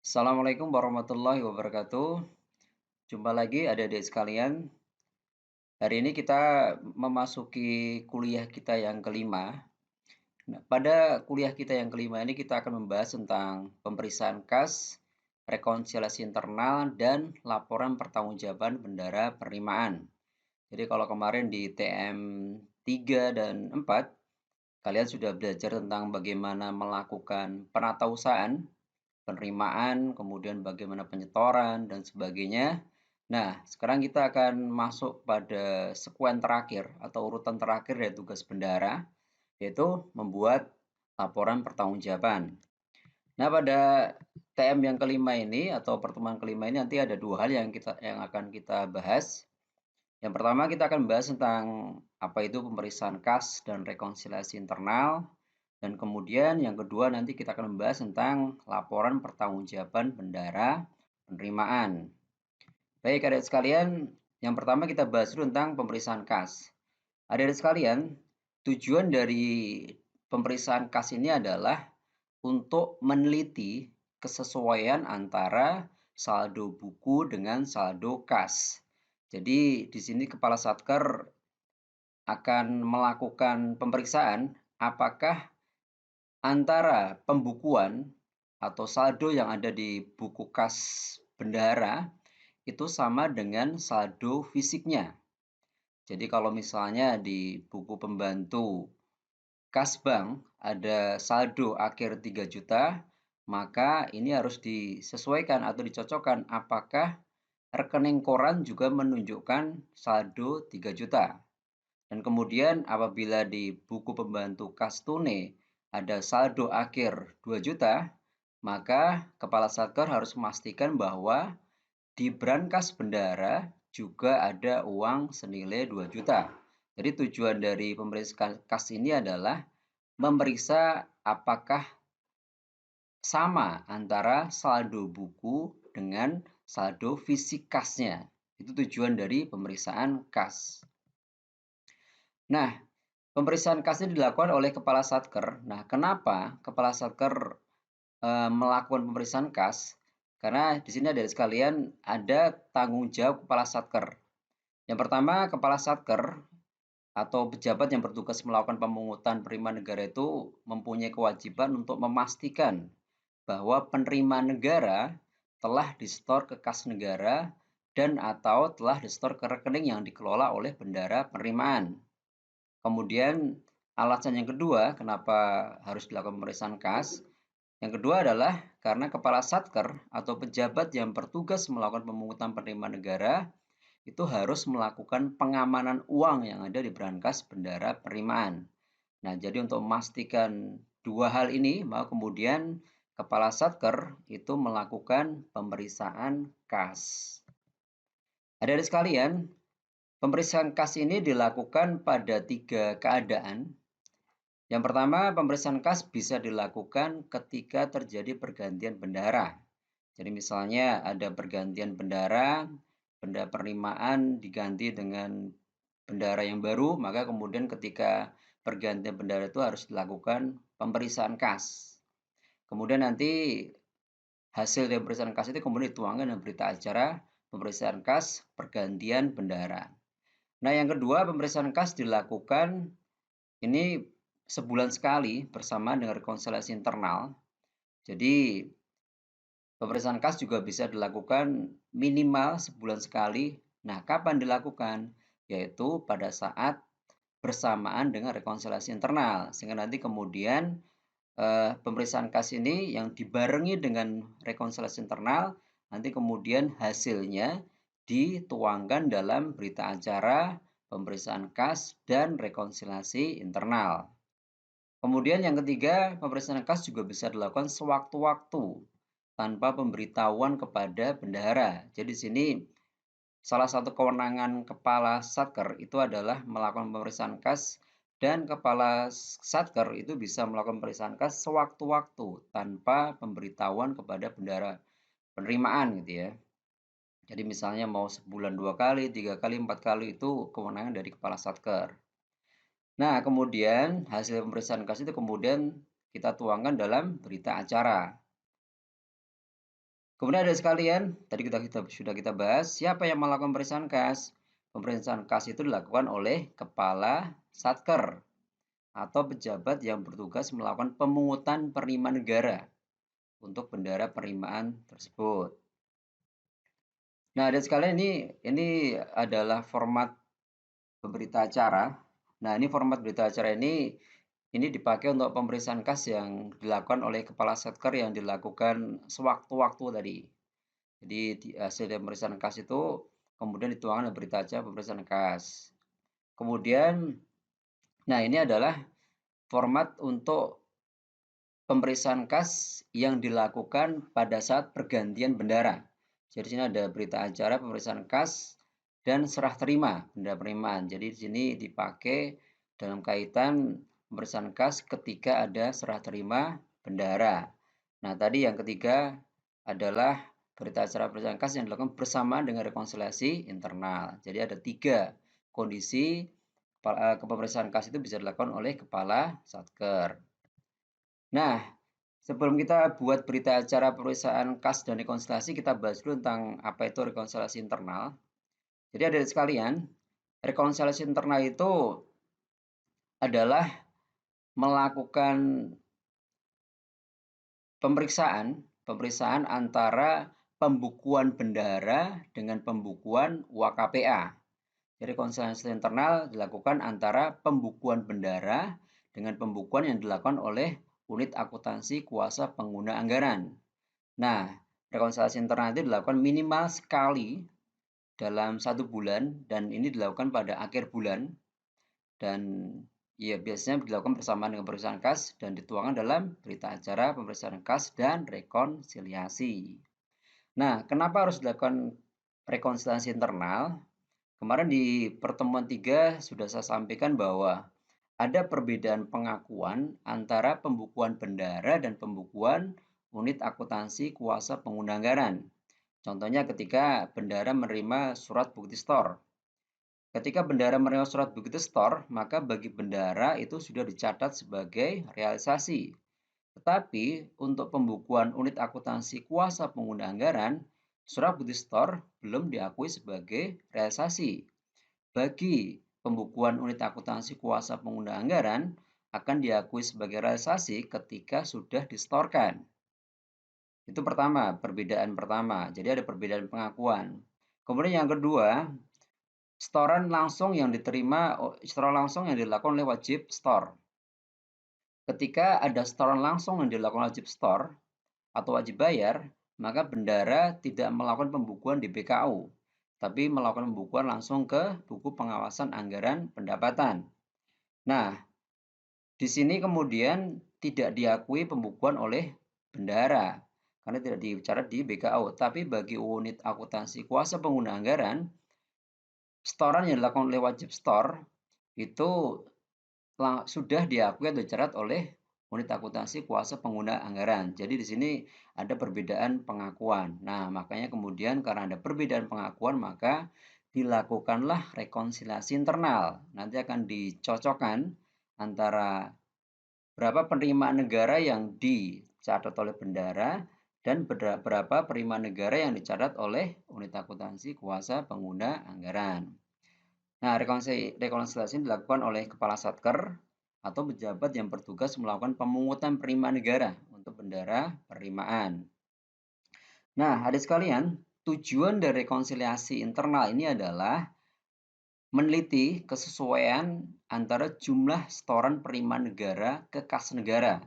Assalamualaikum warahmatullahi wabarakatuh. Jumpa lagi adik-adik sekalian. Hari ini kita memasuki kuliah kita yang kelima. Nah, pada kuliah kita yang kelima ini kita akan membahas tentang pemeriksaan kas, rekonsiliasi internal, dan laporan pertanggungjawaban bendara penerimaan. Jadi kalau kemarin di TM 3 dan 4, kalian sudah belajar tentang bagaimana melakukan penatausahaan penerimaan, kemudian bagaimana penyetoran, dan sebagainya. Nah, sekarang kita akan masuk pada sekuen terakhir atau urutan terakhir dari tugas bendara, yaitu membuat laporan pertanggungjawaban. Nah, pada TM yang kelima ini atau pertemuan kelima ini nanti ada dua hal yang akan kita bahas. Yang pertama kita akan bahas tentang apa itu pemeriksaan kas dan rekonsiliasi internal. Dan kemudian yang kedua nanti kita akan membahas tentang laporan pertanggungjawaban bendara penerimaan. Baik adik sekalian, yang pertama kita bahas dulu tentang pemeriksaan kas. Adik-adik sekalian, tujuan dari pemeriksaan kas ini adalah untuk meneliti kesesuaian antara saldo buku dengan saldo kas. Jadi di sini Kepala Satker akan melakukan pemeriksaan apakah antara pembukuan atau saldo yang ada di buku kas bendahara itu sama dengan saldo fisiknya. Jadi kalau misalnya di buku pembantu kas bank ada saldo akhir 3 juta, maka ini harus disesuaikan atau dicocokkan apakah rekening koran juga menunjukkan saldo 3 juta. Dan kemudian apabila di buku pembantu kas tunai ada saldo akhir 2 juta, maka Kepala Satker harus memastikan bahwa di brankas bendara juga ada uang senilai 2 juta. Jadi tujuan dari pemeriksaan kas ini adalah memeriksa apakah sama antara saldo buku dengan saldo fisik kasnya. Itu tujuan dari pemeriksaan kas. Nah, pemeriksaan kas ini dilakukan oleh Kepala Satker. Nah, kenapa Kepala Satker melakukan pemeriksaan kas? Karena di sini ada sekalian ada tanggung jawab Kepala Satker. Yang pertama, Kepala Satker atau pejabat yang bertugas melakukan pemungutan penerimaan negara itu mempunyai kewajiban untuk memastikan bahwa penerimaan negara telah disetor ke kas negara dan atau telah disetor ke rekening yang dikelola oleh bendara penerimaan. Kemudian alasan yang kedua kenapa harus dilakukan pemeriksaan kas, yang kedua adalah karena Kepala Satker atau pejabat yang bertugas melakukan pemungutan penerimaan negara itu harus melakukan pengamanan uang yang ada di brankas bendara penerimaan. Nah, jadi untuk memastikan dua hal ini, maka kemudian Kepala Satker itu melakukan pemeriksaan kas. Adik-adik sekalian, pemeriksaan kas ini dilakukan pada 3 keadaan. Yang pertama, pemeriksaan kas bisa dilakukan ketika terjadi pergantian bendahara. Jadi misalnya ada pergantian bendahara, bendahara penerimaan diganti dengan bendahara yang baru, maka kemudian ketika pergantian bendahara itu harus dilakukan pemeriksaan kas. Kemudian nanti hasil dari pemeriksaan kas itu kemudian dituangkan dalam berita acara pemeriksaan kas pergantian bendahara. Nah, yang kedua, pemeriksaan kas dilakukan ini sebulan sekali bersama dengan rekonsiliasi internal. Jadi pemeriksaan kas juga bisa dilakukan minimal sebulan sekali. Nah, kapan dilakukan? Yaitu pada saat bersamaan dengan rekonsiliasi internal. Sehingga nanti kemudian pemeriksaan kas ini yang dibarengi dengan rekonsiliasi internal, nanti kemudian hasilnya dituangkan dalam berita acara pemeriksaan kas dan rekonsiliasi internal. Kemudian yang ketiga, pemeriksaan kas juga bisa dilakukan sewaktu-waktu tanpa pemberitahuan kepada bendahara. Jadi di sini salah satu kewenangan Kepala Satker itu adalah melakukan pemeriksaan kas dan Kepala Satker itu bisa melakukan pemeriksaan kas sewaktu-waktu tanpa pemberitahuan kepada bendahara penerimaan gitu ya. Jadi misalnya mau sebulan 2 kali, 3 kali, 4 kali itu kewenangan dari Kepala Satker. Nah, kemudian hasil pemeriksaan kas itu kemudian kita tuangkan dalam berita acara. Kemudian ada sekalian, tadi sudah kita bahas, siapa yang melakukan pemeriksaan kas? Pemeriksaan kas itu dilakukan oleh kepala satker atau pejabat yang bertugas melakukan pemungutan penerimaan negara untuk bendara penerimaan tersebut. Nah, ada sekalian ini adalah format berita acara. Nah, ini format berita acara ini dipakai untuk pemeriksaan kas yang dilakukan oleh kepala satker yang dilakukan sewaktu-waktu tadi. Jadi hasil dari pemeriksaan kas itu kemudian dituangkan dalam berita acara pemeriksaan kas. Kemudian, nah ini adalah format untuk pemeriksaan kas yang dilakukan pada saat pergantian bendara. Jadi di sini ada berita acara pemeriksaan kas dan serah terima bendera penerimaan. Jadi di sini dipakai dalam kaitan pemeriksaan kas ketika ada serah terima bendara. Nah, tadi yang ketiga adalah berita acara pemeriksaan kas yang dilakukan bersamaan dengan rekonsiliasi internal. Jadi ada 3 kondisi pemeriksaan kas itu bisa dilakukan oleh kepala satker. Nah, sebelum kita buat berita acara pemeriksaan kas dan rekonsiliasi, kita bahas dulu tentang apa itu rekonsiliasi internal. Jadi ada sekalian, rekonsiliasi internal itu adalah melakukan pemeriksaan antara pembukuan bendara dengan pembukuan UAKPA. Jadi rekonsiliasi internal dilakukan antara pembukuan bendara dengan pembukuan yang dilakukan oleh unit akuntansi kuasa pengguna anggaran. Nah, rekonsiliasi internal itu dilakukan minimal sekali dalam 1 bulan dan ini dilakukan pada akhir bulan dan ya biasanya dilakukan bersamaan dengan pemeriksaan kas dan dituangkan dalam berita acara pemeriksaan kas dan rekonsiliasi. Nah, kenapa harus dilakukan rekonsiliasi internal? Kemarin di pertemuan 3 sudah saya sampaikan bahwa ada perbedaan pengakuan antara pembukuan bendara dan pembukuan unit akuntansi kuasa pengguna anggaran. Contohnya ketika bendara menerima surat bukti store. Ketika bendara menerima surat bukti store, maka bagi bendara itu sudah dicatat sebagai realisasi. Tetapi untuk pembukuan unit akuntansi kuasa pengguna anggaran, surat bukti store belum diakui sebagai realisasi. Bagi pembukuan unit akuntansi kuasa pengguna anggaran akan diakui sebagai realisasi ketika sudah distorkan. Itu pertama, perbedaan pertama. Jadi ada perbedaan pengakuan. Kemudian yang kedua, setoran langsung yang dilakukan oleh wajib store. Ketika ada setoran langsung yang dilakukan wajib store atau wajib bayar, maka bendara tidak melakukan pembukuan di BKU, tapi melakukan pembukuan langsung ke buku pengawasan anggaran pendapatan. Nah, di sini kemudian tidak diakui pembukuan oleh bendara karena tidak dicatat di BKU, tapi bagi unit akuntansi kuasa pengguna anggaran, setoran yang dilakukan oleh wajib store itu sudah diakui atau dicatat oleh unit akuntansi kuasa pengguna anggaran. Jadi di sini ada perbedaan pengakuan. Nah, makanya kemudian karena ada perbedaan pengakuan, maka dilakukanlah rekonsiliasi internal. Nanti akan dicocokkan antara berapa penerimaan negara yang dicatat oleh bendara dan berapa penerimaan negara yang dicatat oleh unit akuntansi kuasa pengguna anggaran. Nah, rekonsiliasi dilakukan oleh kepala satker atau pejabat yang bertugas melakukan pemungutan penerimaan negara untuk bendara penerimaan. Nah, adik sekalian, tujuan dari rekonsiliasi internal ini adalah meneliti kesesuaian antara jumlah setoran penerimaan negara ke kas negara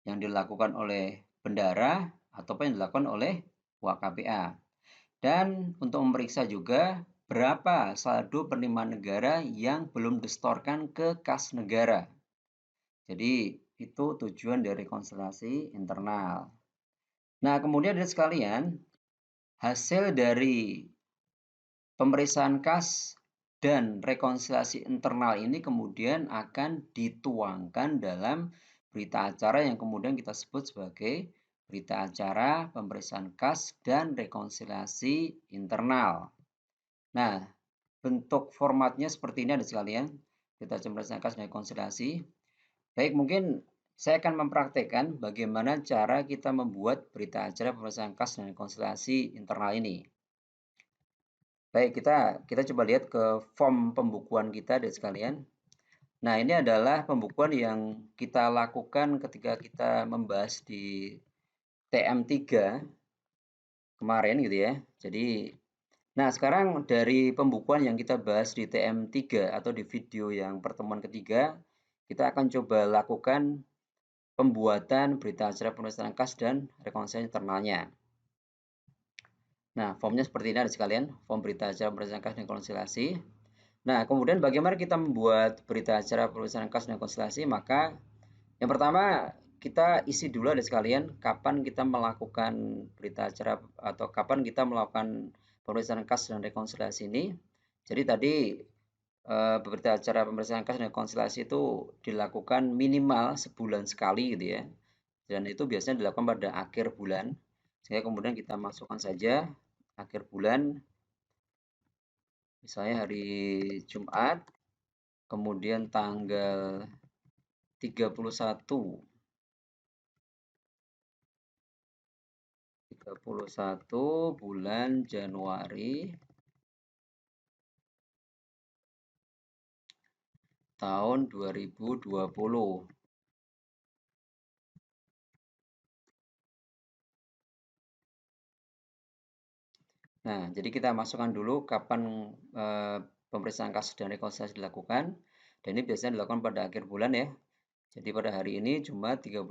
yang dilakukan oleh bendara ataupun yang dilakukan oleh UAKPA. Dan untuk memeriksa juga berapa saldo penerimaan negara yang belum distorkan ke kas negara. Jadi itu tujuan dari rekonsiliasi internal. Nah, kemudian dari sekalian, hasil dari pemeriksaan kas dan rekonsiliasi internal ini kemudian akan dituangkan dalam berita acara yang kemudian kita sebut sebagai berita acara pemeriksaan kas dan rekonsiliasi internal. Nah, bentuk formatnya seperti ini ada sekalian. Berita acara pemeriksaan kas dan rekonsiliasi. Baik, mungkin saya akan mempraktekkan bagaimana cara kita membuat berita acara pemeriksaan kas dan rekonsiliasi internal ini. Baik, kita coba lihat ke form pembukuan kita dari sekalian. Nah, ini adalah pembukuan yang kita lakukan ketika kita membahas di TM3 kemarin gitu ya. Jadi, nah sekarang dari pembukuan yang kita bahas di TM3 atau di video yang pertemuan ketiga, kita akan coba lakukan pembuatan berita acara pemeriksaan kas dan rekonsiliasi internalnya. Nah, formnya seperti ini ada sekalian, form berita acara pemeriksaan kas dan rekonsiliasi. Nah, kemudian bagaimana kita membuat berita acara pemeriksaan kas dan rekonsiliasi? Maka yang pertama kita isi dulu ada sekalian kapan kita melakukan berita acara atau kapan kita melakukan pemeriksaan kas dan rekonsiliasi ini. Jadi tadi berita acara pemeriksaan kas dan rekonsiliasi itu dilakukan minimal sebulan sekali gitu ya. Dan itu biasanya dilakukan pada akhir bulan. Sehingga kemudian kita masukkan saja akhir bulan, misalnya hari Jumat, kemudian tanggal 31 bulan Januari tahun 2020. Nah, jadi kita masukkan dulu kapan pemeriksaan kasus dan rekonsiliasi dilakukan. Dan ini biasanya dilakukan pada akhir bulan ya. Jadi pada hari ini Jumat 31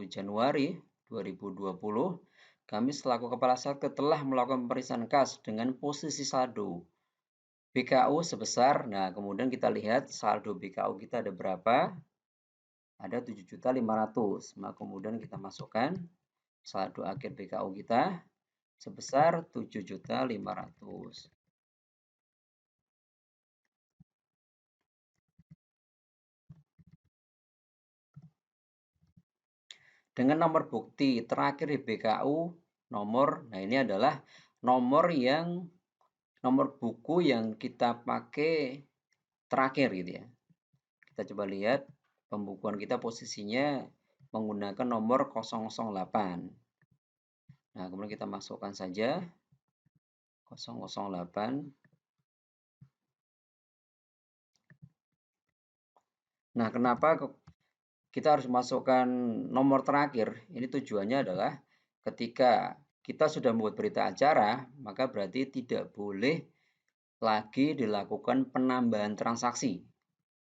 Januari 2020, kami selaku Kepala Satker telah melakukan pemeriksaan kas dengan posisi saldo BKU sebesar, nah kemudian kita lihat saldo BKU kita ada berapa? Ada 7.500.000. Nah, kemudian kita masukkan saldo akhir BKU kita sebesar 7.500.000. Dengan nomor bukti terakhir di BKU nomor, nah ini adalah nomor buku yang kita pakai terakhir gitu ya. Kita coba lihat pembukuan kita posisinya menggunakan nomor 008. Nah, kemudian kita masukkan saja 008. Nah, kenapa kita harus masukkan nomor terakhir? Ini tujuannya adalah ketika kita sudah membuat berita acara, maka berarti tidak boleh lagi dilakukan penambahan transaksi.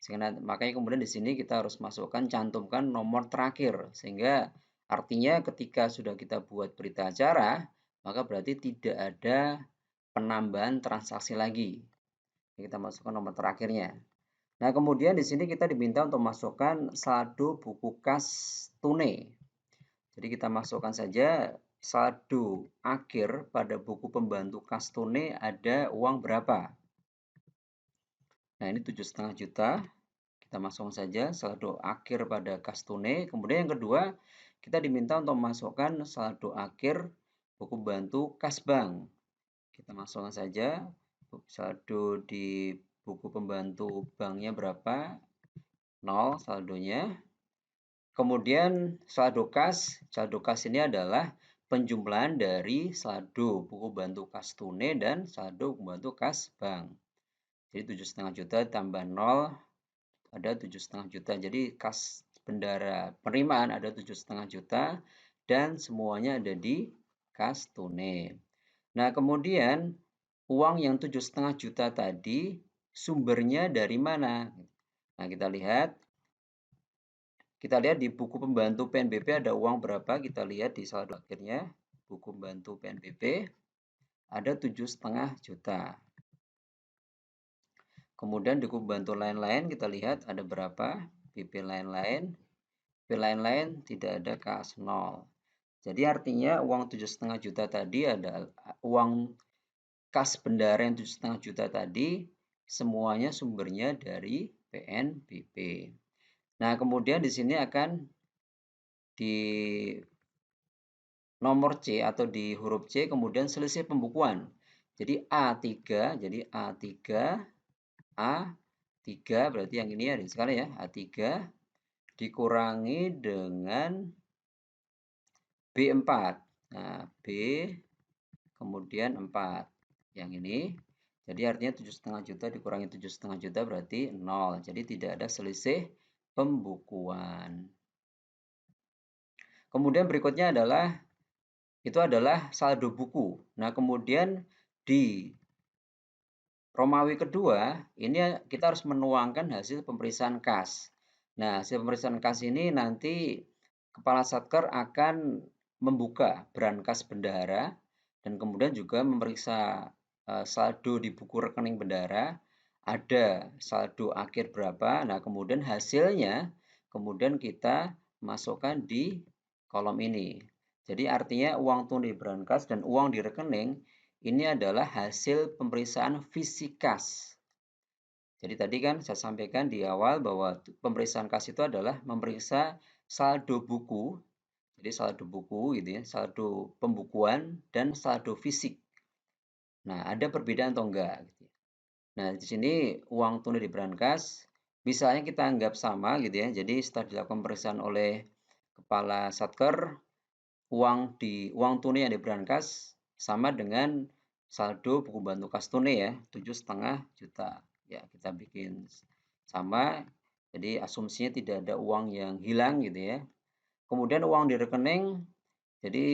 Sehingga makanya kemudian di sini kita harus masukkan, cantumkan nomor terakhir. Sehingga artinya ketika sudah kita buat berita acara, maka berarti tidak ada penambahan transaksi lagi. Kita masukkan nomor terakhirnya. Nah, kemudian di sini kita diminta untuk masukkan saldo buku kas tunai. Jadi kita masukkan saja saldo akhir pada buku pembantu kas tunai ada uang berapa. Nah, ini 7,5 juta. Kita masukkan saja saldo akhir pada kas tunai. Kemudian yang kedua, kita diminta untuk memasukkan saldo akhir buku pembantu kas bank. Kita masukkan saja saldo di buku pembantu banknya berapa, 0 saldonya. Kemudian saldo kas ini adalah penjumlahan dari saldo buku pembantu kas tunai dan saldo buku pembantu kas bank. Jadi 7,5 juta tambah 0 ada 7,5 juta. Jadi kas bendara penerimaan ada 7,5 juta dan semuanya ada di kas tunai. Nah, kemudian uang yang 7,5 juta tadi sumbernya dari mana? Nah, kita lihat di buku pembantu PNBP ada uang berapa? Kita lihat di saldo akhirnya buku pembantu PNBP ada 7,5 juta. Kemudian di buku pembantu lain-lain kita lihat ada berapa? BP lain-lain. BP lain-lain tidak ada kas 0. Jadi artinya uang 7,5 juta tadi ada uang kas bendara yang 7,5 juta tadi semuanya sumbernya dari PNBP. Nah, kemudian di sini akan di nomor C atau di huruf C kemudian selisih pembukuan. Jadi A3, jadi A3 berarti yang ini ya sekali ya, A3 dikurangi dengan B4. Nah, B kemudian 4. Yang ini. Jadi artinya 7,5 juta dikurangi 7,5 juta berarti 0. Jadi tidak ada selisih pembukuan. Kemudian berikutnya adalah itu adalah saldo buku. Nah, kemudian di Romawi kedua, ini kita harus menuangkan hasil pemeriksaan kas. Nah, hasil pemeriksaan kas ini nanti Kepala Satker akan membuka brankas bendahara dan kemudian juga memeriksa saldo di buku rekening bendahara, ada saldo akhir berapa. Nah, kemudian hasilnya kemudian kita masukkan di kolom ini. Jadi artinya uang tunai di brankas dan uang di rekening ini adalah hasil pemeriksaan fisik kas. Jadi tadi kan saya sampaikan di awal bahwa pemeriksaan kas itu adalah memeriksa saldo buku. Jadi saldo buku gitu ya, saldo pembukuan dan saldo fisik. Nah, ada perbedaan atau enggak gitu ya. Nah, di sini uang tunai di brankas misalnya kita anggap sama gitu ya. Jadi setelah dilakukan pemeriksaan oleh Kepala Satker, uang tunai yang di brankas sama dengan saldo buku bantu kas tunai ya, 7,5 juta. Ya, kita bikin sama. Jadi asumsinya tidak ada uang yang hilang gitu ya. Kemudian uang di rekening, jadi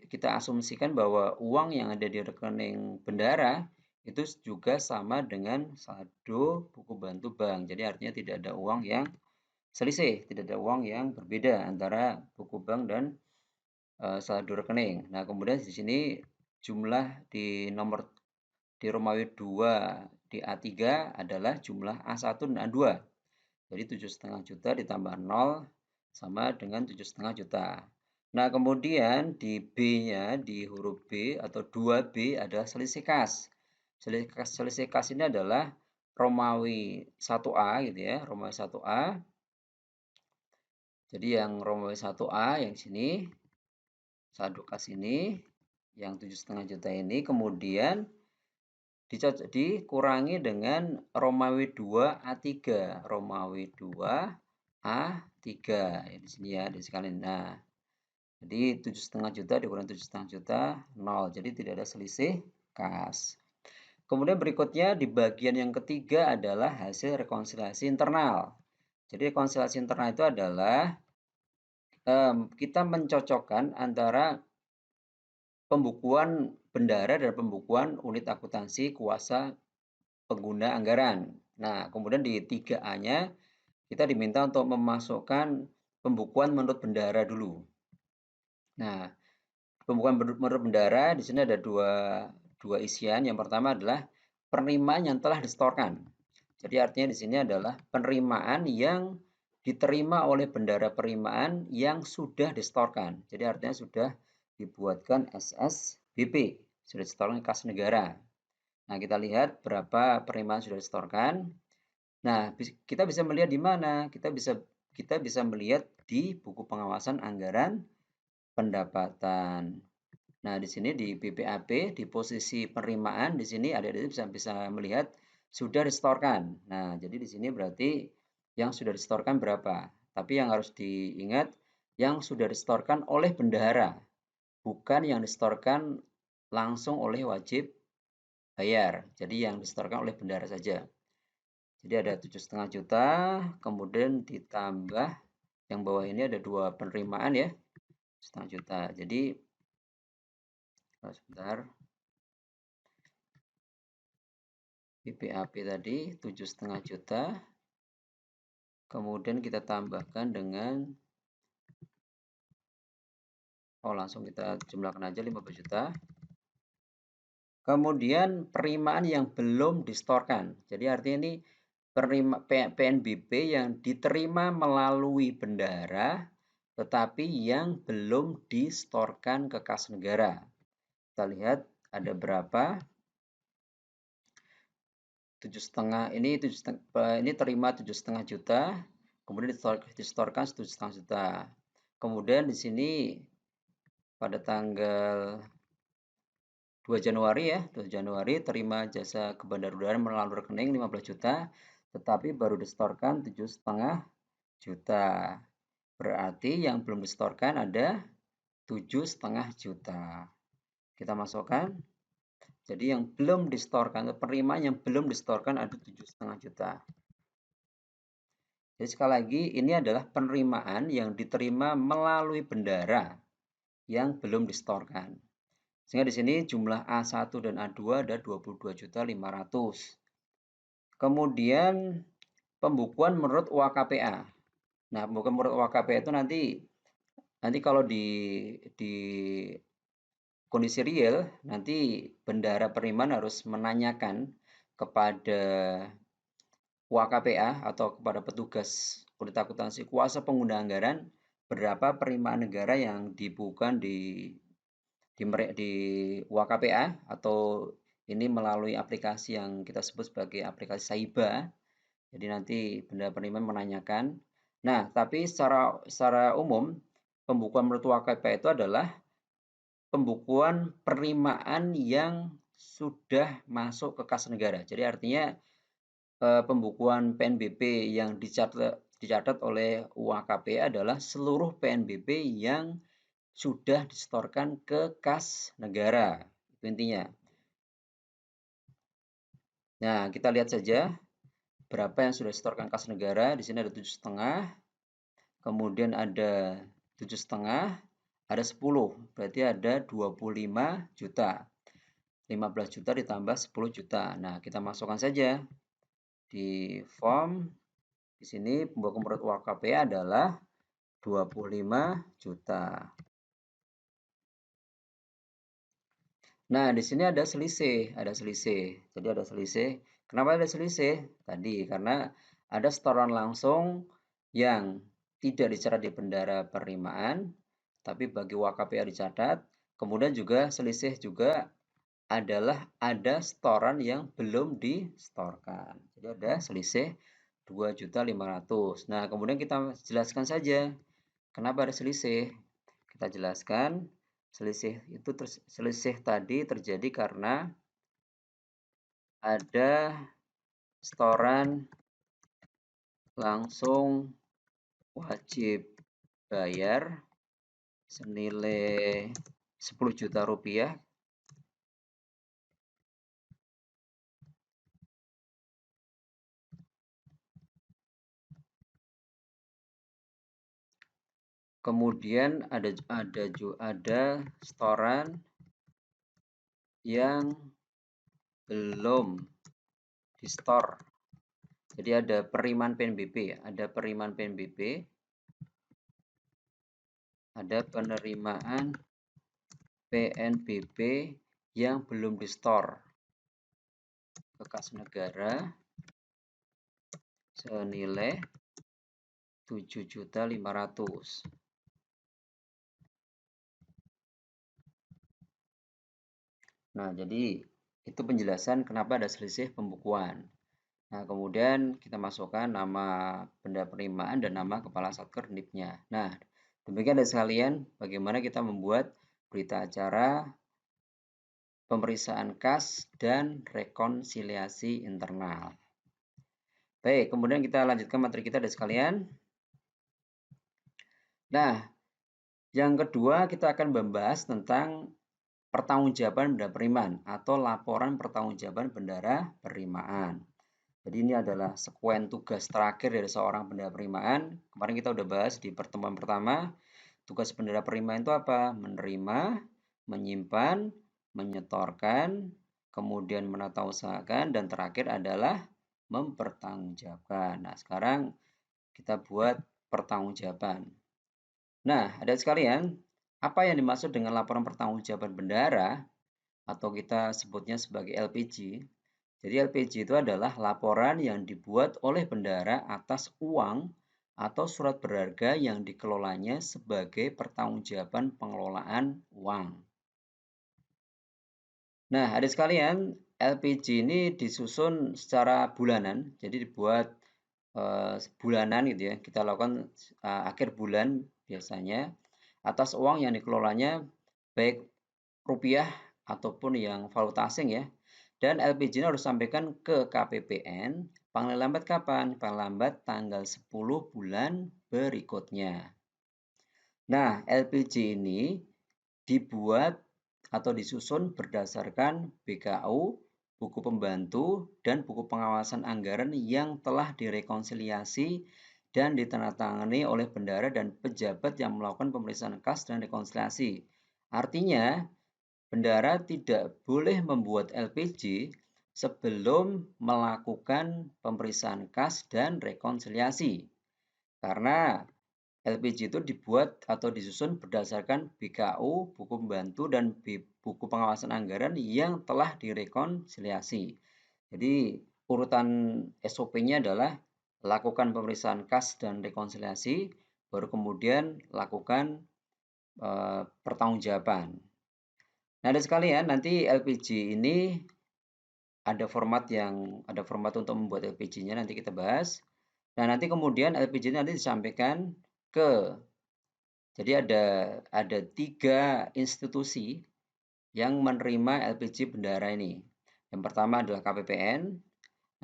kita asumsikan bahwa uang yang ada di rekening bendahara itu juga sama dengan saldo buku bantu bank. Jadi artinya tidak ada uang yang selisih, tidak ada uang yang berbeda antara buku bank dan saldo rekening. Nah, kemudian di sini jumlah di Romawi 2 di A3 adalah jumlah A1 dan A2. Jadi 7,5 juta ditambah 0 sama dengan 7,5 juta. Nah, kemudian di B-nya, di huruf B atau 2B adalah selisih kas. Selisih kas ini adalah Romawi 1A gitu ya, Romawi 1A. Jadi yang Romawi 1A yang sini saldo kas ini yang 7,5 juta ini kemudian dikurangi dengan Romawi 2 A3. Romawi 2 A3 ya, di sini ya, di sekalian. Nah, jadi 7,5 juta dikurangi 7,5 juta 0. Jadi tidak ada selisih kas. Kemudian berikutnya di bagian yang ketiga adalah hasil rekonsiliasi internal. Jadi rekonsiliasi internal itu adalah kita mencocokkan antara pembukuan bendahara dan pembukuan unit akuntansi kuasa pengguna anggaran. Nah, kemudian di 3A-nya kita diminta untuk memasukkan pembukuan menurut bendahara dulu. Nah, pembukuan menurut bendahara di sini ada dua isian. Yang pertama adalah penerimaan yang telah disetorkan. Jadi artinya di sini adalah penerimaan yang diterima oleh bendahara penerimaan yang sudah disetorkan. Jadi artinya sudah dibuatkan SSBP, sudah disetorkan kas negara. Nah, kita lihat berapa penerimaan sudah disetorkan. Nah, kita bisa melihat di mana? Kita bisa melihat di buku pengawasan anggaran pendapatan. Nah, di sini di BPAP di posisi penerimaan di sini adik-adik bisa melihat sudah disetorkan. Nah, jadi di sini berarti yang sudah disetorkan berapa? Tapi yang harus diingat yang sudah disetorkan oleh bendahara, bukan yang disetorkan langsung oleh wajib bayar. Jadi yang disetorkan oleh bendahara saja. Jadi ada 7,5 juta, kemudian ditambah yang bawah ini ada dua penerimaan ya, 7,5 juta. Jadi sebentar. BPAP tadi 7,5 juta. Kemudian kita tambahkan dengan langsung kita jumlahkan aja 15 juta. Kemudian penerimaan yang belum disetorkan. Jadi artinya ini PNBP yang diterima melalui bendahara tetapi yang belum disetorkan ke kas negara. Kita lihat ada berapa? 7,5 ini terima 7,5 juta, kemudian disetorkan 7,5 juta. Kemudian di sini pada tanggal 2 Januari ya, 2 Januari terima jasa kebandarudaran melalui rekening 15 juta, tetapi baru disetorkan 7,5 juta. Berarti yang belum disetorkan ada 7,5 juta. Kita masukkan. Jadi yang belum disetorkan, penerimaan yang belum disetorkan ada 7,5 juta. Jadi sekali lagi, ini adalah penerimaan yang diterima melalui bendara yang belum disetorkan. Sehingga di sini jumlah A1 dan A2 ada 22.500.000. Kemudian pembukuan menurut UAKPA. Nah, pembukuan menurut UAKPA itu nanti kalau di kondisi real, nanti bendara penerimaan harus menanyakan kepada UAKPA atau kepada petugas unit akuntansi kuasa pengguna anggaran berapa penerimaan negara yang dibukukan di UAKPA atau ini melalui aplikasi yang kita sebut sebagai aplikasi Saiba. Jadi nanti bendara penerimaan menanyakan. Nah, tapi secara umum pembukuan menurut UAKPA itu adalah pembukuan penerimaan yang sudah masuk ke kas negara. Jadi artinya pembukuan PNBP yang dicatat oleh UAKPA adalah seluruh PNBP yang sudah disetorkan ke kas negara. Itu intinya. Nah, kita lihat saja berapa yang sudah disetorkan kas negara. Di sini ada 7,5, kemudian ada 7,5, ada 10, berarti ada 25 juta. 15 juta ditambah 10 juta. Nah, kita masukkan saja di form. Di sini pembukuan menurut UAKPA adalah 25 juta. Nah, di sini ada selisih. Jadi ada selisih. Kenapa ada selisih? Tadi karena ada setoran langsung yang tidak dicatat di bendara penerimaan, tapi bagi UAKPA dicatat. Kemudian juga selisih juga adalah ada setoran yang belum disetorkan. Jadi ada selisih 2.500.000. Nah, kemudian kita jelaskan saja kenapa ada selisih. Kita jelaskan selisih tadi terjadi karena ada setoran langsung wajib bayar senilai 10 juta rupiah. Kemudian ada setoran yang belum di-store. Jadi ada penerimaan PNBP, ada penerimaan PNBP, ada penerimaan PNBP yang belum di-store ke kas negara senilai 7.500.000. Nah, jadi itu penjelasan kenapa ada selisih pembukuan. Nah, kemudian kita masukkan nama benda penerimaan dan nama kepala satker NIP-nya. Nah, demikian dari sekalian bagaimana kita membuat berita acara pemeriksaan kas dan rekonsiliasi internal. Baik, kemudian kita lanjutkan materi kita dari sekalian. Nah, yang kedua kita akan membahas tentang pertanggungjawaban bendara penerimaan atau laporan pertanggungjawaban bendara penerimaan. Jadi ini adalah sekuen tugas terakhir dari seorang bendara penerimaan. Kemarin kita udah bahas di pertemuan pertama, tugas bendara penerimaan itu apa? Menerima, menyimpan, menyetorkan, kemudian menata usahakan, dan terakhir adalah mempertanggungjawabkan. Nah, sekarang kita buat pertanggungjawaban. Nah, adik sekalian, apa yang dimaksud dengan laporan pertanggungjawaban bendara atau kita sebutnya sebagai LPG? Jadi LPG itu adalah laporan yang dibuat oleh bendara atas uang atau surat berharga yang dikelolanya sebagai pertanggungjawaban pengelolaan uang. Nah, adik sekalian, LPG ini disusun secara bulanan, jadi dibuat bulanan gitu ya. Kita lakukan akhir bulan biasanya atas uang yang dikelolanya baik rupiah ataupun yang valuta asing ya. Dan LPG ini harus sampaikan ke KPPN paling lambat kapan? Paling lambat tanggal 10 bulan berikutnya. Nah, LPJ ini dibuat atau disusun berdasarkan BKU, buku pembantu, dan buku pengawasan anggaran yang telah direkonsiliasi dan ditandatangani oleh bendahara dan pejabat yang melakukan pemeriksaan kas dan rekonsiliasi. Artinya, bendahara tidak boleh membuat LPJ sebelum melakukan pemeriksaan kas dan rekonsiliasi. Karena LPJ itu dibuat atau disusun berdasarkan BKU, buku pembantu, dan buku pengawasan anggaran yang telah direkonsiliasi. Jadi urutan SOP-nya adalah lakukan pemeriksaan kas dan rekonsiliasi, baru kemudian lakukan pertanggungjawaban. Nah, ada sekalian, nanti LPJ ini ada format untuk membuat LPJ-nya, nanti kita bahas. Nah, nanti kemudian LPJ nanti disampaikan ke, jadi ada 3 institusi yang menerima LPJ bendahara ini. Yang pertama adalah KPPN,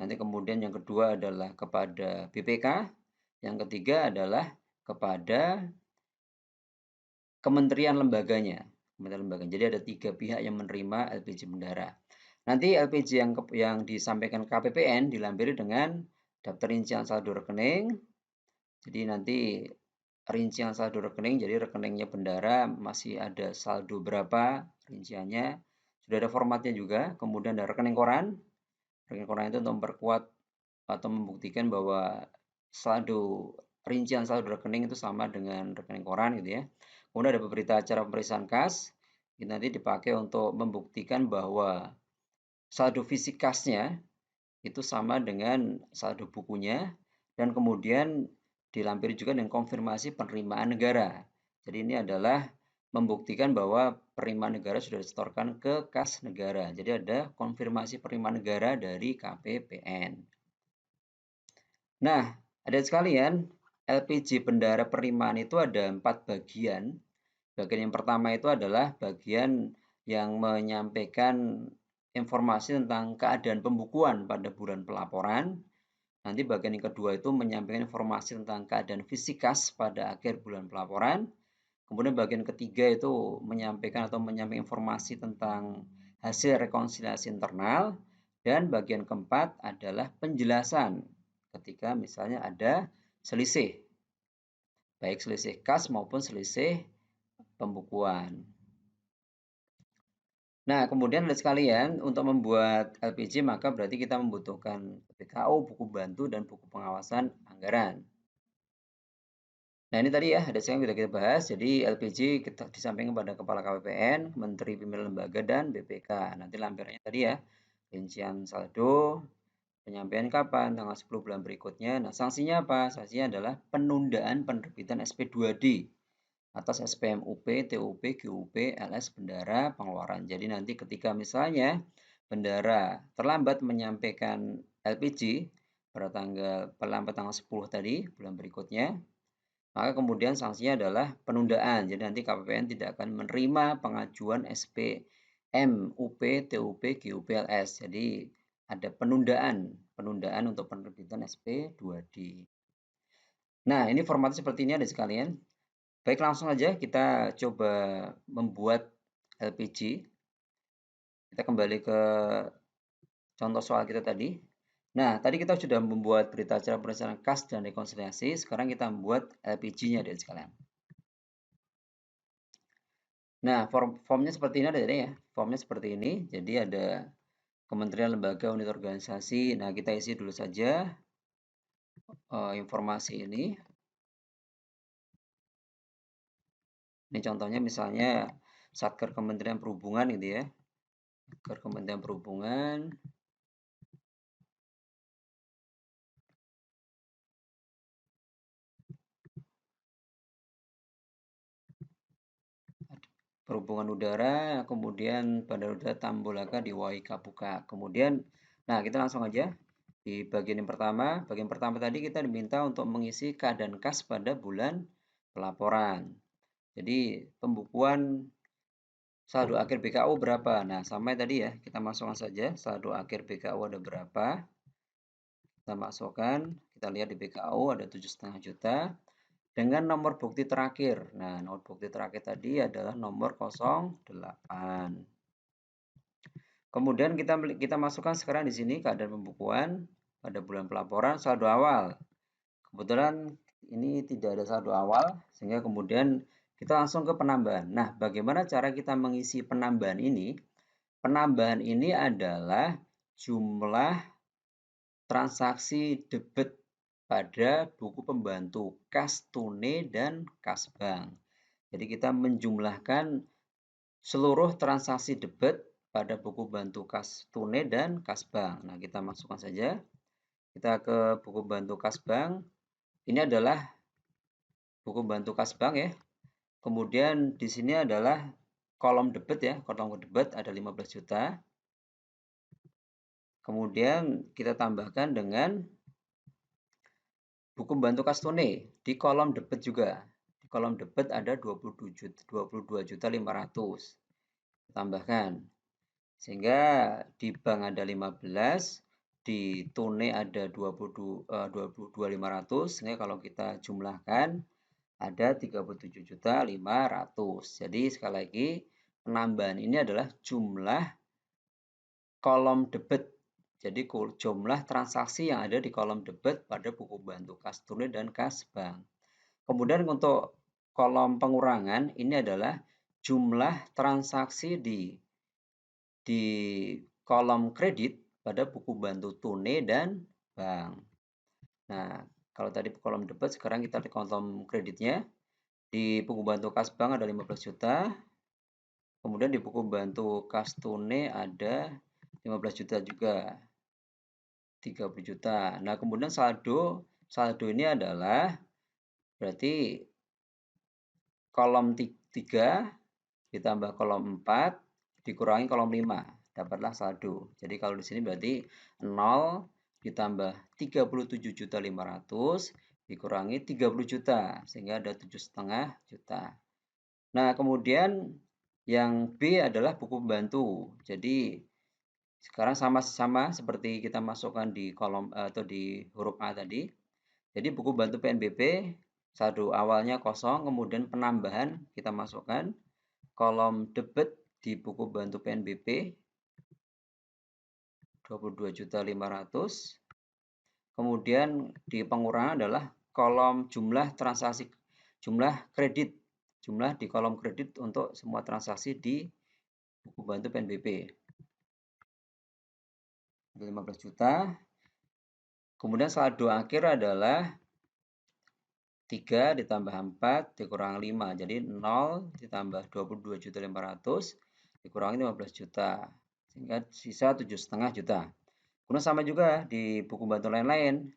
nanti kemudian yang kedua adalah kepada BPK, yang ketiga adalah kepada kementerian lembaganya. Jadi ada 3 pihak yang menerima LPJ bendahara. Nanti LPJ yang disampaikan KPPN dilampiri dengan daftar rincian saldo rekening. Jadi nanti rincian saldo rekening, jadi rekeningnya bendahara masih ada saldo berapa rinciannya. Sudah ada formatnya juga. Kemudian ada rekening koran. Rekening koran itu untuk memperkuat atau membuktikan bahwa rincian saldo rekening itu sama dengan rekening koran gitu ya. Kemudian ada berita acara pemeriksaan kas. Ini nanti dipakai untuk membuktikan bahwa saldo fisik kasnya itu sama dengan saldo bukunya, dan kemudian dilampiri juga dengan konfirmasi penerimaan negara. Jadi ini adalah membuktikan bahwa penerimaan negara sudah disetorkan ke kas negara. Jadi ada konfirmasi penerimaan negara dari KPPN. Nah, ada sekalian, LPJ bendahara penerimaan itu ada 4 bagian. Bagian yang pertama itu adalah bagian yang menyampaikan informasi tentang keadaan pembukuan pada bulan pelaporan. Nanti bagian yang kedua itu menyampaikan informasi tentang keadaan fisik kas pada akhir bulan pelaporan. Kemudian bagian ketiga itu menyampaikan informasi tentang hasil rekonsiliasi internal. Dan bagian keempat adalah penjelasan ketika misalnya ada selisih, baik selisih kas maupun selisih pembukuan. Nah, kemudian ada sekalian, untuk membuat LPJ maka berarti kita membutuhkan BKU, buku bantu, dan buku pengawasan anggaran. Nah, ini tadi ya, ada sekalian sudah kita bahas. Jadi LPJ kita disampaikan kepada Kepala KPPN, Menteri Pimpinan Lembaga, dan BPK. Nanti lampirannya tadi ya, rincian saldo, penyampaian kapan, tanggal 10 bulan berikutnya. Nah, sanksinya apa? Sanksinya adalah penundaan penerbitan SP2D atas SPM UP, TUP, GUP, LS bendahara pengeluaran. Jadi nanti ketika misalnya bendahara terlambat menyampaikan LPJ pada tanggal 10 tadi, bulan berikutnya, maka kemudian sanksinya adalah penundaan. Jadi nanti KPPN tidak akan menerima pengajuan SPM UP, TUP, GUP, LS. Jadi ada penundaan untuk penerbitan SP2D. Nah, ini formatnya seperti ini ada sekalian. Baik, langsung aja kita coba membuat LPJ. Kita kembali ke contoh soal kita tadi. Nah, tadi kita sudah membuat berita acara pemeriksaan kas dan rekonsiliasi. Sekarang kita membuat LPJ-nya dari sekalian. Nah, formnya seperti ini ada ya. Formnya seperti ini. Jadi ada kementerian, lembaga, unit organisasi. Nah, kita isi dulu saja informasi ini. Ini contohnya misalnya Satker Kementerian Perhubungan gitu ya. Satker Kementerian Perhubungan. Perhubungan udara, kemudian Bandara Udara Tambolaka di Wai Kapuka. Kemudian, nah kita langsung aja di bagian yang pertama. Bagian pertama tadi kita diminta untuk mengisi keadaan kas pada bulan pelaporan. Jadi pembukuan saldo akhir BKU berapa? Nah, sama tadi ya, kita masukkan saja saldo akhir BKU ada berapa. Kita masukkan, kita lihat di BKU ada 7,5 juta. dengan nomor bukti terakhir. Nah, nomor bukti terakhir tadi adalah nomor 08. Kemudian kita masukkan sekarang di sini keadaan pembukuan pada bulan pelaporan saldo awal. Kebetulan ini tidak ada saldo awal, sehingga kemudian kita langsung ke penambahan. Nah, bagaimana cara kita mengisi penambahan ini? Penambahan ini adalah jumlah transaksi debit pada buku pembantu kas tunai dan kas bank. Jadi kita menjumlahkan seluruh transaksi debit pada buku bantu kas tunai dan kas bank. Nah, kita masukkan saja. Kita ke buku bantu kas bank. Ini adalah buku bantu kas bank ya. Kemudian di sini adalah kolom debit ya. Kolom debit ada 15 juta. Kemudian kita tambahkan dengan buku bantu kas tunai di kolom debit juga. Di kolom debit ada 22.500. Tambahkan. Sehingga di bank ada 15, di tunai ada 22.500, sehingga kalau kita jumlahkan ada 37.500. Jadi sekali lagi penambahan ini adalah jumlah kolom debit. Jadi jumlah transaksi yang ada di kolom debit pada buku bantu kas tunai dan kas bank. Kemudian untuk kolom pengurangan ini adalah jumlah transaksi di kolom kredit pada buku bantu tunai dan bank. Nah, kalau tadi kolom debit, sekarang kita di kolom kreditnya. Di buku bantu kas bank ada 15 juta. Kemudian di buku bantu kas tunai ada 15 juta juga. 30 juta. Nah, kemudian saldo ini adalah berarti kolom 3 ditambah kolom 4 dikurangi kolom 5, dapatlah saldo. Jadi kalau di sini berarti 0 ditambah 37.500 dikurangi 30 juta, sehingga ada 7,5 juta. Nah, kemudian yang B adalah buku pembantu. Jadi sekarang sama-sama seperti kita masukkan di kolom atau di huruf A tadi. Jadi buku bantu PNBP saldo awalnya kosong, kemudian penambahan kita masukkan kolom debit di buku bantu PNBP 22.500. Kemudian di pengurangan adalah kolom jumlah transaksi, jumlah kredit, jumlah di kolom kredit untuk semua transaksi di buku bantu PNBP 15 juta. Kemudian saldo akhir adalah 3 ditambah 4 dikurangi 5. Jadi 0 ditambah 22.500 dikurangi 15 juta. Sehingga sisa 7,5 juta. Kemudian sama juga di buku bantu lain-lain.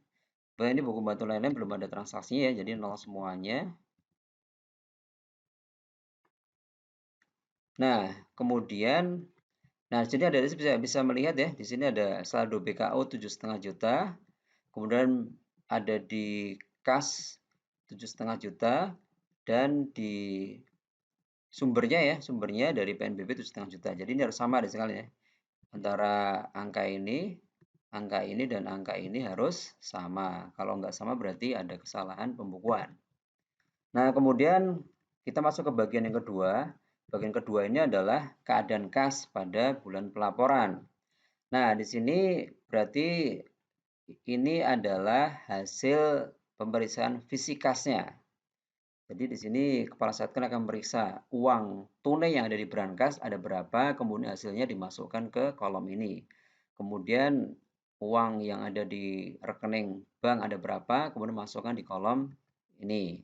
Ini buku bantu lain-lain belum ada transaksinya ya, jadi 0 semuanya. Nah, kemudian Nah, di sini ada bisa melihat ya, di sini ada saldo BKO 7,5 juta. Kemudian ada di kas 7,5 juta dan di sumbernya dari PNBP 7,5 juta. Jadi ini harus sama ada sekali ya. Antara angka ini dan angka ini harus sama. Kalau nggak sama berarti ada kesalahan pembukuan. Nah, kemudian kita masuk ke bagian yang kedua. Bagian kedua ini adalah keadaan kas pada bulan pelaporan. Nah, di sini berarti ini adalah hasil pemeriksaan fisik kasnya. Jadi di sini Kepala Satker akan memeriksa uang tunai yang ada di brankas ada berapa, kemudian hasilnya dimasukkan ke kolom ini. Kemudian uang yang ada di rekening bank ada berapa, kemudian masukkan di kolom ini.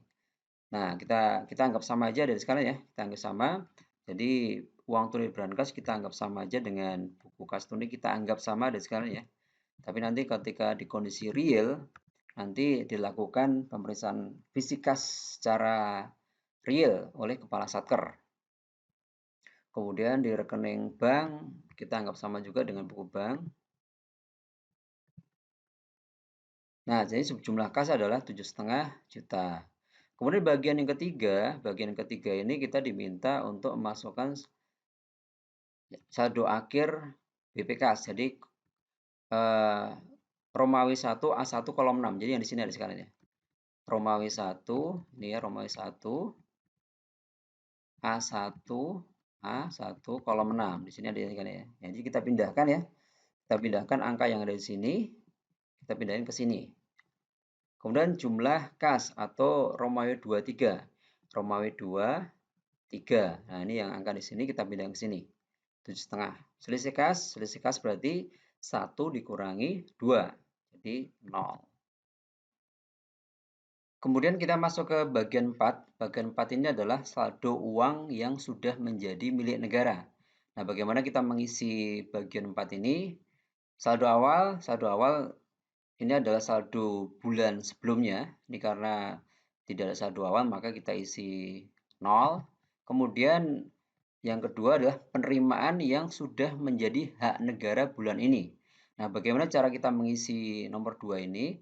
Nah, kita anggap sama aja dari sekarang ya. Kita anggap sama. Jadi uang tunai brankas kita anggap sama aja dengan buku kas tunai kita anggap sama dari sekarang ya. Tapi nanti ketika di kondisi real, nanti dilakukan pemeriksaan fisik kas secara real oleh Kepala Satker. Kemudian di rekening bank kita anggap sama juga dengan buku bank. Nah, jadi jumlah kas adalah 7,5 juta. Kemudian bagian yang ketiga ini kita diminta untuk memasukkan saldo akhir BPKS. Jadi Romawi 1 A1 kolom 6. Jadi yang di sini ada sekalian ya. Romawi 1, ini ya Romawi 1, A1, A1, kolom 6. Di sini ada kan ya. Jadi kita pindahkan ya. Kita pindahkan angka yang ada di sini, kita pindahin ke sini. Kemudian jumlah kas atau Romawi 23. Romawi 2, 3. Nah, ini yang angka di sini kita pindahin ke sini. 7,5. Selisih kas berarti 1 dikurangi 2. Jadi 0. Kemudian kita masuk ke bagian 4. Bagian 4 ini adalah saldo uang yang sudah menjadi milik negara. Nah, bagaimana kita mengisi bagian 4 ini? Saldo awal ini adalah saldo bulan sebelumnya. Ini karena tidak ada saldo awal, maka kita isi 0. Kemudian yang kedua adalah penerimaan yang sudah menjadi hak negara bulan ini. Nah, bagaimana cara kita mengisi nomor 2 ini?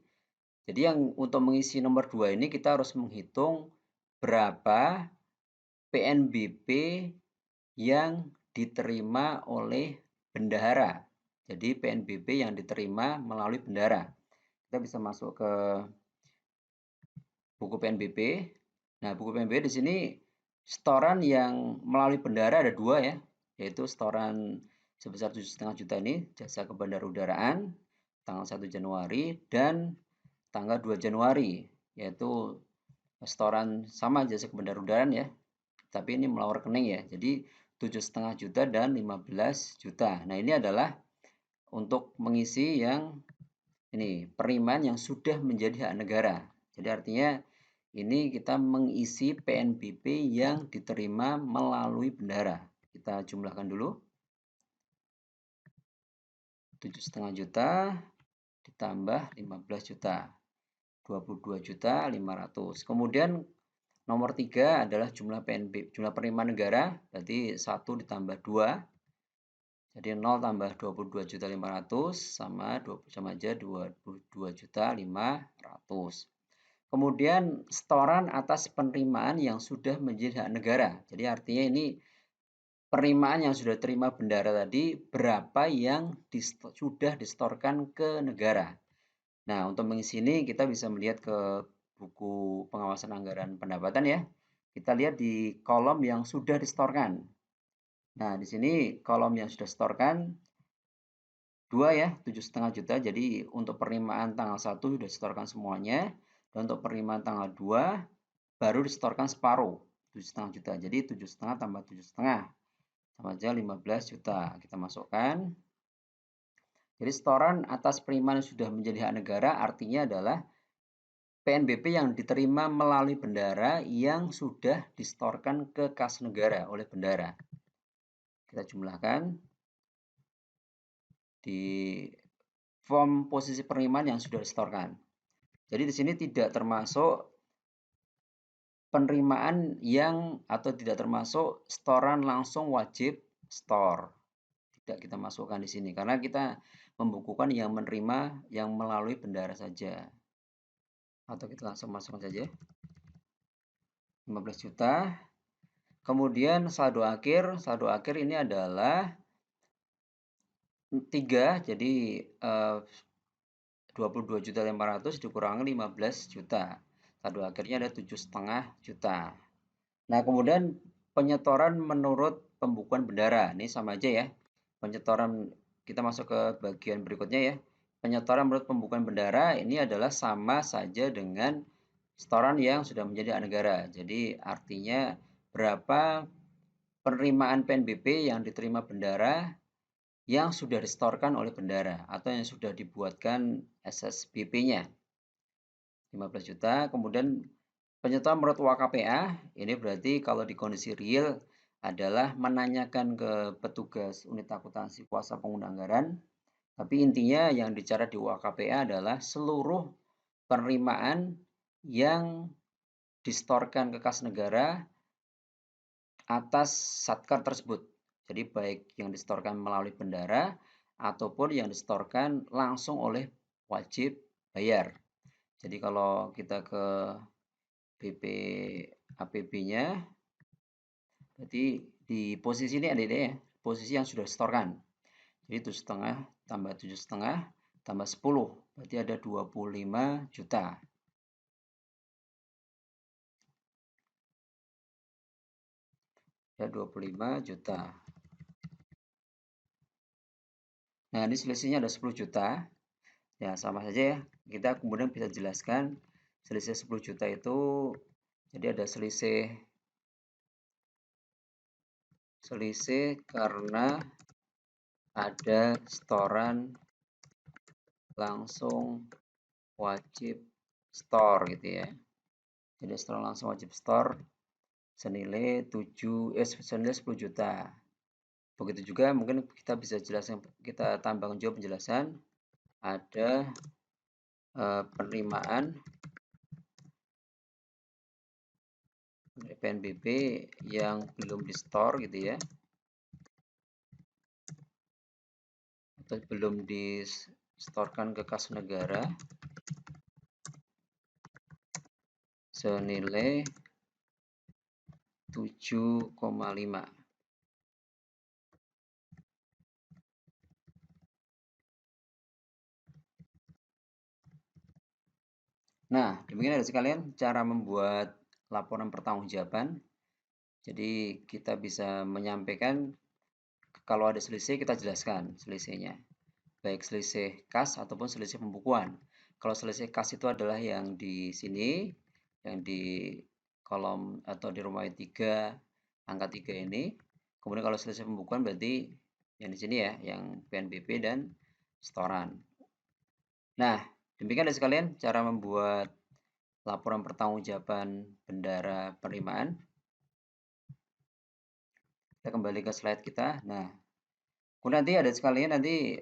Jadi yang untuk mengisi nomor 2 ini kita harus menghitung berapa PNBP yang diterima oleh bendahara. Jadi PNBP yang diterima melalui bendahara. Kita bisa masuk ke buku PNBP. Nah, buku PNBP di sini setoran yang melalui bendahara ada 2 ya, yaitu setoran sebesar 7,5 juta ini jasa kebandarudaraan tanggal 1 Januari dan tanggal 2 Januari, yaitu setoran sama jasa kebandarudaraan ya, tapi ini melalui rekening ya. Jadi 7,5 juta dan 15 juta. Nah, ini adalah untuk mengisi yang ini penerimaan yang sudah menjadi hak negara. Jadi artinya ini kita mengisi PNBP yang diterima melalui bendahara. Kita jumlahkan dulu. 7,5 juta ditambah 15 juta. 22 juta 500. Kemudian nomor 3 adalah jumlah PNB, jumlah penerimaan negara, berarti 1 ditambah 2. Jadi 0 tambah 22 juta 500 sama aja 22 juta 500. Kemudian setoran atas penerimaan yang sudah menjadi hak negara. Jadi artinya ini penerimaan yang sudah terima bendahara tadi berapa yang sudah disetorkan ke negara. Nah, untuk mengisi ini kita bisa melihat ke buku pengawasan anggaran pendapatan ya. Kita lihat di kolom yang sudah disetorkan. Nah, di sini kolom yang sudah disetorkan 2 ya, 7,5 juta. Jadi untuk penerimaan tanggal 1 sudah disetorkan semuanya. Dan untuk penerimaan tanggal 2 baru disetorkan separuh, 7,5 juta. Jadi 7,5 tambah 7,5 sama aja 15 juta. Kita masukkan. Jadi setoran atas penerimaan yang sudah menjadi hak negara artinya adalah PNBP yang diterima melalui bendahara yang sudah disetorkan ke kas negara oleh bendahara. Kita jumlahkan di form posisi penerimaan yang sudah disetorkan. Jadi di sini tidak termasuk penerimaan yang atau tidak termasuk setoran langsung wajib store. Tidak kita masukkan di sini karena kita membukukan yang menerima yang melalui bendahara saja. Atau kita langsung masukkan saja. 15 juta. Kemudian saldo akhir ini adalah 3, jadi 22 juta 500 dikurangi 15 juta. Saldo akhirnya ada 7,5 juta. Nah, kemudian penyetoran menurut pembukuan bendahara. Ini sama aja ya. Penyetoran kita masuk ke bagian berikutnya ya. Penyetoran menurut pembukuan bendahara ini adalah sama saja dengan setoran yang sudah menjadi hak negara. Jadi artinya berapa penerimaan PNBP yang diterima bendahara yang sudah disetorkan oleh bendahara atau yang sudah dibuatkan SSBP-nya 15 juta. Kemudian penyetoran menurut UAKPA ini berarti kalau di kondisi real adalah menanyakan ke petugas unit akuntansi kuasa pengguna anggaran. Tapi intinya yang dicatat di UAKPA adalah seluruh penerimaan yang disetorkan ke kas negara atas satkar tersebut. Jadi baik yang disetorkan melalui bendahara ataupun yang disetorkan langsung oleh wajib bayar. Jadi kalau kita ke BPAPB-nya, berarti di posisi ini ada ya, posisi yang sudah disetorkan. Jadi 7,5 tambah 7,5 tambah 10, berarti ada 25 juta. ya 25 juta. Nah, ini selisihnya ada 10 juta. Ya, sama saja ya. Kita kemudian bisa jelaskan selisih 10 juta itu jadi ada selisih karena ada setoran langsung wajib store gitu ya. Jadi setoran langsung wajib store senilai 10 juta. Begitu juga mungkin kita bisa jelaskan, kita tambahkan juga penjelasan ada penerimaan PNBP yang belum di store gitu ya, atau belum distorkan ke kas negara senilai 7,5. Nah, demikian ada sekalian cara membuat laporan pertanggungjawaban. Jadi kita bisa menyampaikan kalau ada selisih kita jelaskan selisihnya. Baik selisih kas ataupun selisih pembukuan. Kalau selisih kas itu adalah yang di sini, yang di kolom atau di rumah 3, angka 3 ini. Kemudian kalau selisih pembukuan berarti yang di sini ya, yang PNBP dan setoran. Nah, demikian ada sekalian cara membuat laporan pertanggungjawaban bendara penerimaan. Kita kembali ke slide kita. Nah, kemudian nanti ada sekalian nanti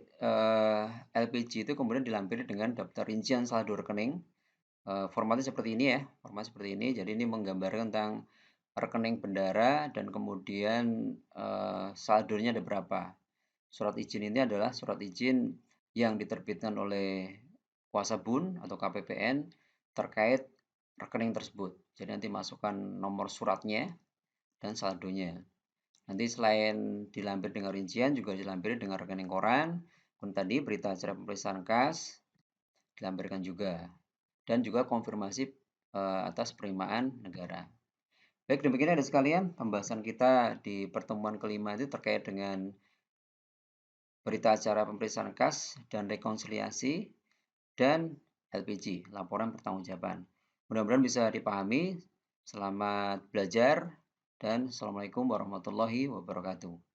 LPG itu kemudian dilampiri dengan daftar rincian saldo rekening. Formatnya seperti ini ya, format seperti ini. Jadi ini menggambarkan tentang rekening bendara dan kemudian saldonya ada berapa. Surat izin ini adalah surat izin yang diterbitkan oleh kuasa bun atau KPPN terkait rekening tersebut. Jadi nanti masukkan nomor suratnya dan saldonya. Nanti selain dilampir dengan rincian juga dilampiri dengan rekening koran. Kemudian tadi berita acara pemeriksaan kas dilampirkan juga. Dan juga konfirmasi atas penerimaan negara. Baik, demikian ada sekalian pembahasan kita di pertemuan kelima itu terkait dengan berita acara pemeriksaan kas dan rekonsiliasi dan LPG, laporan pertanggungjawaban. Mudah-mudahan bisa dipahami. Selamat belajar dan Assalamualaikum warahmatullahi wabarakatuh.